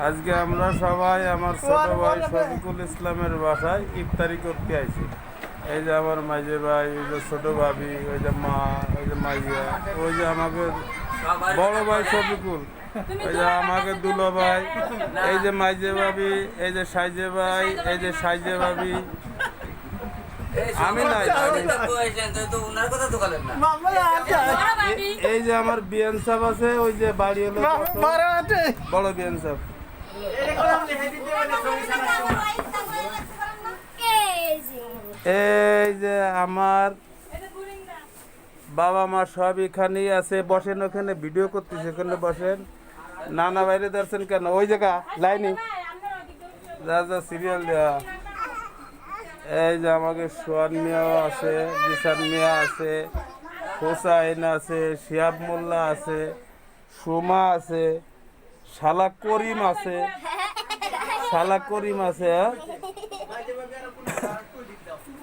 আজকে আমরা সবাই আমার ছোট ভাই শফিকুল ইসলামের বাসায় ইফতারি করতে আইছি। এই যে আমার মাইজে ভাই, ওই যে ছোট ভাবি, ওই যে মা, ওই যে মাইয়া, ওই যে আমাকে বড় ভাই শফিকুল, ওই যে আমাকে দুলো ভাই, এই যে মাইজে ভাবি, এই যে সাইজে ভাই, এই যে সাইজে ভাবি। আমি নাই, এই যে আমার বিয়ান সাহেব আছে, ওই যে বাড়ি হলো বড় বিয়ান সাহেব। এই যে আমার বাবা মা সব এখানেই আছে, বসেন ওখানে ভিডিও করতেছে, ওখানে বসেন। নানা বাইরে ধরছেন কেন? ওই জায়গা লাইনি যা যা সিরিয়াল দেওয়া। এই যে আমাকে সোয়ান মিয়াও আছে, জিসান মিয়া আছে, হোসাইন আছে, শিয়াব মোল্লা আছে, সুমা আছে, শালা করিম আছে, শালা করিম আছে।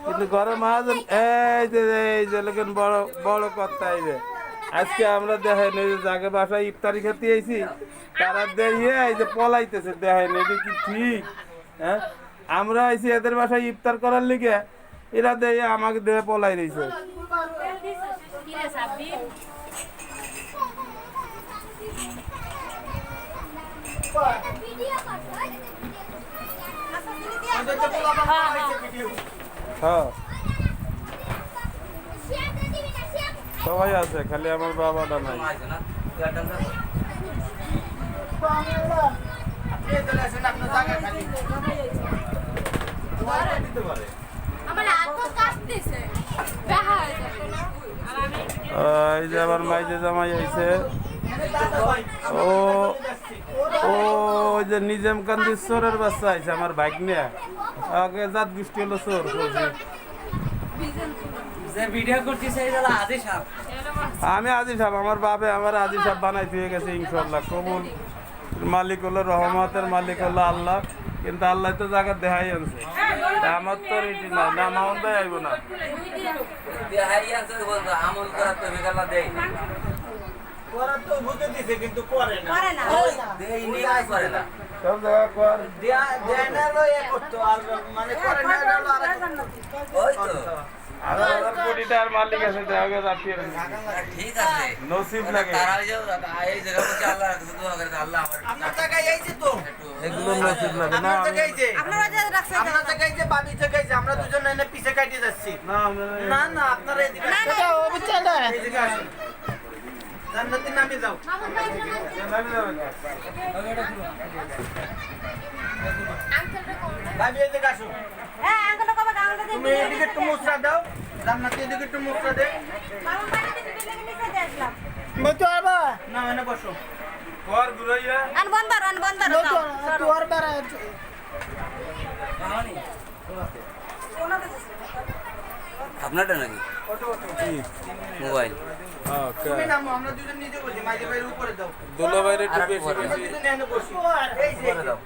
কিন্তু ঘরে মহাজন এই যে লোকেন বড় বড় কথা। এই যে আজকে আমরা দেখেন এই যে যাকে বাসায় ইফতারি খেতে আইছি তারা দেখিয়ে এই যে পলাইতেছে, দেখেন এটা কি ঠিক? হ্যাঁ, আমরা আইছি এদের বাসায় ইফতার করার লিগে, এরা দেখে আমাকে দেখে পলাই রয়েছে। হ্যাঁ, সবাই আছে, খালি আমার বাবাটা নাই। এই যে আমার মাইজে জামাই আইছে, ও ওই যে নিজাম কান্দির চোরের বাচ্চা আইছে, আমার বাইক নিয়ে আগে জাত বৃষ্টি হলো চোর। আমি আজি সাহেব, আমার বাপে আমার আজি সাহেব বানাই দিয়ে গেছে, ইনশাল্লাহ কবুল। মালিক হলো রহমতের মালিক হলো আল্লাহ, কিন্তু আল্লাহ তো জায়গা দেখাই আনছে, আমার তো রেডি না, না মাউন দেয় আইব না। সব জায়গা কর কোটিটার মালিক আছে, নসিব লাগে এগুলো, নসিব লাগে না। আমরা দুজন পিছে কাটিয়ে যাচ্ছি না না, আপনারা জান্নাতে নামে যাও। ভাবি এদিকে আসো। হ্যাঁ, আঙ্কেলটা কবে গাঙ্গটা দিয়ে তুমি এদিকে একটু মুছরা দাও, জান্নাতে এদিকে একটু মুছরা দে। মামা বাড়ি থেকে বিল্ডিং নিচে দিয়ে আসলাম। মতো আবা না, এনে বসো। কর গুরাইয়া আন বন্দর দাও তো আর বাড়া কাহানি আপনারটা নাকি মোবাইল? তুমি নামো, আমরা দুজন নিজে বসি, মাঝে বাইরে উপরে দাও। দুলো বাইরে একটু বেশি বেশি দুজন এনে বসি। এই যে উপরে দাও।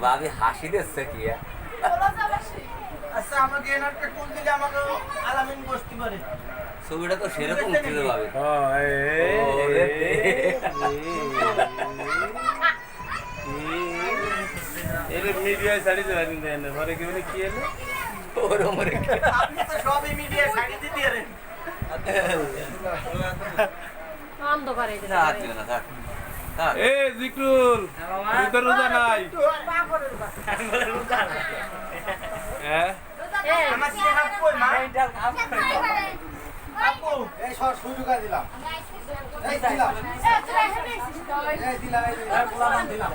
ভাবি হাসি দিচ্ছে কি? আচ্ছা, আমাকে এনারটা টুল দিলে আমাকে আলামিন বসতে পারে। ছবিটা তো সেরকম ছিল ভাবি। মিডিয়ায় ছাড়ি দেন ঘরে কি বলে কি এলো আপনি তো সবই মিডিয়া ছাড়ি দিতে পারেন। অন্ধকারে এ জিকুল, তুই তো রোজা নাই? হ্যাঁ, আমার সিনেমা কই মা? আপু এই সব সুযোগ দিলাম, এই দিলাম, এই দিলাম, এই দিলাম।